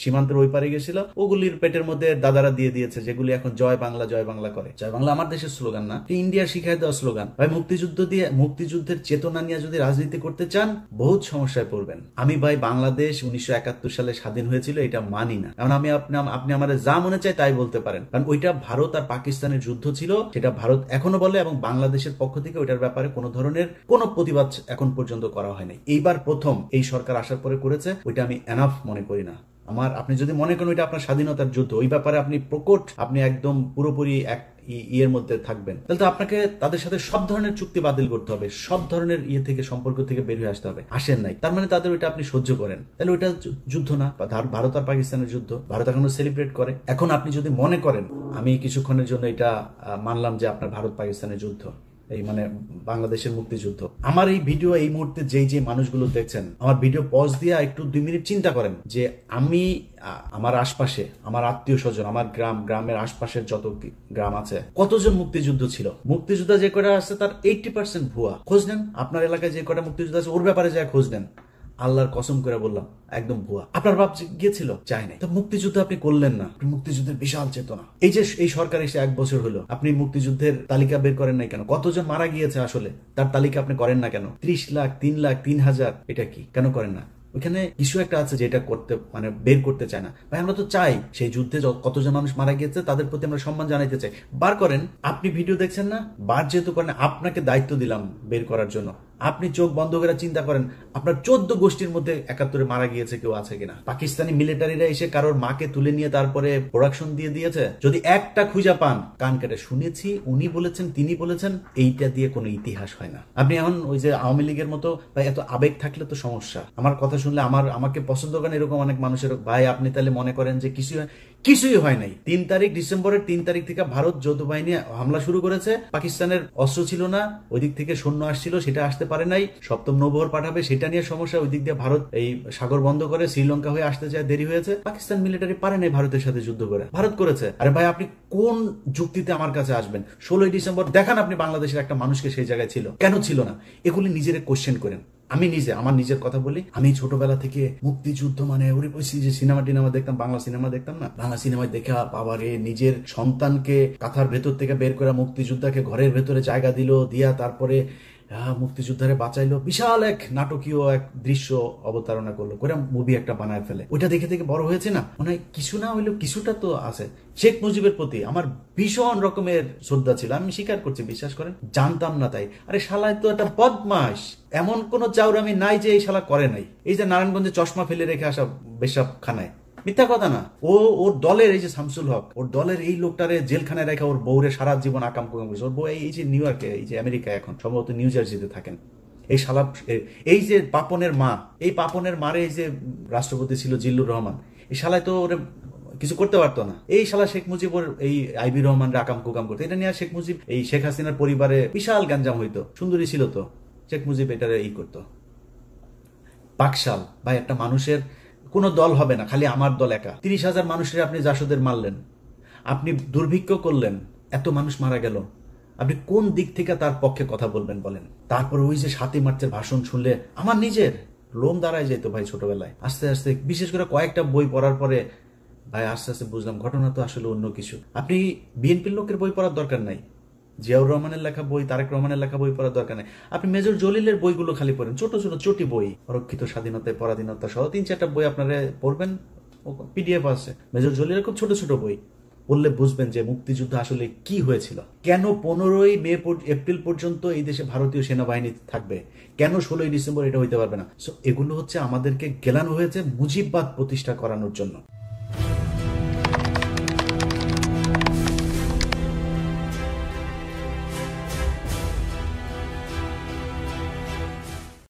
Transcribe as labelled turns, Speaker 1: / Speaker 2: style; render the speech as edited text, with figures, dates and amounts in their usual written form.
Speaker 1: সীমান্তের ওই পারে গেছিল, ওগুলির পেটের মধ্যে দাদারা দিয়ে দিয়েছে, যেগুলি এখন জয় বাংলা করে। জয় বাংলা আমার দেশের স্লোগান না, ইন্ডিয়ার শিখাই দেওয়া স্লোগান। ভাই মুক্তিযুদ্ধের চেতনা নিয়ে যদি রাজনীতি করতে চান বহুত সমস্যায় পড়বেন। আমি ভাই বাংলাদেশ 1971 সালে স্বাধীন হয়েছিল এটা মানি না। কারণ আপনি আমাদের যা মনে চায় তাই বলতে পারেন, কারণ ওইটা ভারত আর পাকিস্তানের যুদ্ধ ছিল, সেটা ভারত এখনো বলে, এবং বাংলাদেশের পক্ষ থেকে ওইটার ব্যাপারে কোনো ধরনের কোনো প্রতিবাদ এখন পর্যন্ত করা হয়নি। এইবার প্রথম এই সরকার আসার পরে করেছে, ওইটা আমি এনাফ মনে করি না। আপনি যদি মনে করেন ওইটা আপনার স্বাধীনতার যুদ্ধ, ওই ব্যাপারে আপনি প্রকট, আপনি একদম পুরোপুরি এক ইয়ের মধ্যে থাকবেন, তাহলে তো আপনাকে তাদের সাথে সব ধরনের চুক্তি বাতিল করতে হবে, সব ধরনের থেকে সম্পর্ক থেকে বের হয়ে আসতে হবে। আসেন নাই, তার মানে তাদের ওইটা আপনি সহ্য করেন, তাহলে ওইটা যুদ্ধ না। ভারত আর পাকিস্তানের যুদ্ধ ভারত এখনো সেলিব্রেট করে। এখন আপনি যদি মনে করেন আমি কিছুক্ষণের জন্য এটা মানলাম যে আপনার ভারত পাকিস্তানের যুদ্ধ, এই মানে বাংলাদেশের মুক্তিযুদ্ধ, আমার এই ভিডিও এই মুহূর্তে যে মানুষগুলো দেখছেন, আমার ভিডিও পজ দিয়ে একটু 2 মিনিট চিন্তা করেন যে আমি আমার আশপাশে, আমার আত্মীয় স্বজন, আমার গ্রামের আশপাশের যত গ্রাম আছে, কতজন মুক্তিযুদ্ধ ছিল। মুক্তিযুদ্ধ যে কটা আছে তার 80% ভুয়া। খোঁজ নেন, আপনার এলাকায় যে কটা মুক্তিযুদ্ধ আছে ওর ব্যাপারে যা খোঁজ নেন, আল্লাহর কসম করে বললাম একদম ভুয়া। আপনার বাপ গিয়েছিল? চাই নাই। তো মুক্তিযুদ্ধ আপনি করলেন না। মুক্তিযুদ্ধের বিশাল চেতনা, এই যে এই সরকার এসে 1 বছর হলো, আপনি মুক্তিযুদ্ধের তালিকা বের করেন নাই কেন? কতজন মারা গিয়েছে আসলে তার তালিকা আপনি করেন না কেন? 30 লাখ, 3 লাখ, 3,000, এটা কি কেন করেন না? ওইখানে কিছু একটা আছে যেটা করতে মানে বের করতে চায় না। ভাই আমরা তো চাই সেই যুদ্ধে কতজন মানুষ মারা গিয়েছে তাদের প্রতি আমরা সম্মান জানাইতে চাই। বার করেন। আপনি ভিডিও দেখছেন না, বার যেহেতু করেন, আপনাকে দায়িত্ব দিলাম বের করার জন্য। আপনি চোখ বন্ধ করে চিন্তা করেন আপনার 14 গোষ্ঠীর মধ্যে 71-এ মারা গিয়েছে কেউ আছে কিনা। পাকিস্তানি মিলিটারিরা এসে কারোর মাকে তুলে নিয়ে তারপরে প্রোডাকশন দিয়ে দিয়েছে। যদি একটা খুঁজা পান, কান কেটে শুনেছি, উনি বলেছেন, তিনি বলেছেন, এইটা দিয়ে কোনো ইতিহাস হয় না। আপনি এখন ওই যে আওয়ামী লীগের মতো ভাই এত আবেগ থাকলে তো সমস্যা। আমার কথা শুনলে আমাকে পছন্দ করেন এরকম অনেক মানুষের, ভাই আপনি তাহলে মনে করেন যে কিছুই হয় নাই। 3 তারিখ ডিসেম্বরের 3 তারিখ থেকে ভারত যৌথ বাহিনী হামলা শুরু করেছে। পাকিস্তানের অস্ত্র ছিল না, ওই দিক থেকে সৈন্য আসছিল, সেটা আসতে পারে নাই। 7ম নৌবহর পাঠাবে, সেটা নিয়ে সমস্যা। ওই দিক দিয়ে ভারত এই সাগর বন্ধ করে শ্রীলঙ্কা হয়ে আসতে চায়, দেরি হয়েছে। পাকিস্তান মিলিটারি পারে নাই ভারতের সাথে যুদ্ধ করে, ভারত করেছে। আরে ভাই আপনি কোন যুক্তিতে আমার কাছে আসবেন? 16ই ডিসেম্বর দেখান আপনি বাংলাদেশের একটা মানুষকে সেই জায়গায় ছিল, কেন ছিল না? এগুলি নিজের কোশ্চেন করেন। আমি আমার নিজের কথা বলি, আমি ছোটবেলা থেকে মুক্তিযুদ্ধ মানে ওরে যে সিনেমা টিনেমা দেখতাম, বাংলা সিনেমা দেখতাম না, বাংলা সিনেমায় দেখা বাবারে নিজের সন্তানকে কাঁথার ভেতর থেকে বের করে মুক্তিযোদ্ধাকে ঘরের ভেতরে জায়গা দিয়া তারপরে মুক্তিযোদ্ধারে বাঁচাইলো, বিশাল এক নাটকীয় এক দৃশ্য অবতারণা করলো, করে মুভি একটা বানায় ফেলে। ওইটা দেখে থেকে বড় হয়েছে না, মানে কিছু না হইলেও কিছুটা তো আছে। শেখ মুজিবের প্রতি আমার ভীষণ রকমের শ্রদ্ধা ছিল, আমি স্বীকার করছি, বিশ্বাস করেন, জানতাম না তাই। আরে শালায় তো একটা বদমাস, এমন কোন চাউরামি নাই যে এই শালা করে নাই। এই যে নারায়ণগঞ্জে চশমা ফেলে রেখে আসা বেশাব খানায়, মিথ্যা কথা না। ওর দলের এই যে শামসুল হক, ওর দলের এই লোকটারে জেলখানায় রেখে ওর বউরে সারা জীবন আকাম কুকাম করেছে। ওর বউ এই যে নিউ ইয়র্কে, এই যে আমেরিকায় এখন সম্ভবত নিউ জার্সিতে থাকেন। এই শালা, এই যে পাপনের মা, এই পাপনের মারে এই যে রাষ্ট্রপতি ছিল জিল্লুর রহমান, এই শালায় তো ওরে কিছু করতে পারতো না। এই শালা শেখ মুজিবর এই আইবি রহমান আকাম কুকাম করতো। এটা নিয়ে শেখ মুজিব, এই শেখ হাসিনার পরিবারে বিশাল গ্যাঞ্জাম হইতো। সুন্দরী ছিল তো, শেখ মুজিব এটারে এই করতো। বাকশাল ভাই, একটা মানুষের কোনো দল হবে না, খালি আমার দল একা। 30,000 মানুষের আপনি জাসদের মারলেন, আপনি দুর্ভিক্ষ করলেন, এত মানুষ মারা গেল, আপনি কোন দিক থেকে তার পক্ষে কথা বলবেন বলেন? তারপর ওই যে 7ই মার্চের ভাষণ শুনলে আমার নিজের লোম দাঁড়ায় যেত ভাই ছোটবেলায়। আস্তে আস্তে বিশেষ করে কয়েকটা বই পড়ার পরে ভাই আস্তে আস্তে বুঝলাম ঘটনা তো আসলে অন্য কিছু। আপনি বিএনপির লোকের বই পড়ার দরকার নাই, জিয়াউর রহমানের লেখা বই, তারেক রহমানের লেখা বই পড়ার দরকার নেই। আপনি মেজর জলিলের বইগুলো খালি পড়েন, ছোট ছোট চটি বই, অরক্ষিত স্বাধীনতায় পরাধীনতা সহ 3-4টা বই আপনারা পড়বেন, পিডিএফ আছে মেজর জলিলের, খুব ছোট ছোট বই। পড়লে বুঝবেন যে মুক্তিযুদ্ধ আসলে কি হয়েছিল, কেন 15ই এপ্রিল পর্যন্ত এই দেশে ভারতীয় সেনাবাহিনী থাকবে, কেন 16ই ডিসেম্বর এটা হইতে পারবে না। সো এগুলো হচ্ছে আমাদেরকে গেলানো হয়েছে মুজিববাদ প্রতিষ্ঠা করানোর জন্য।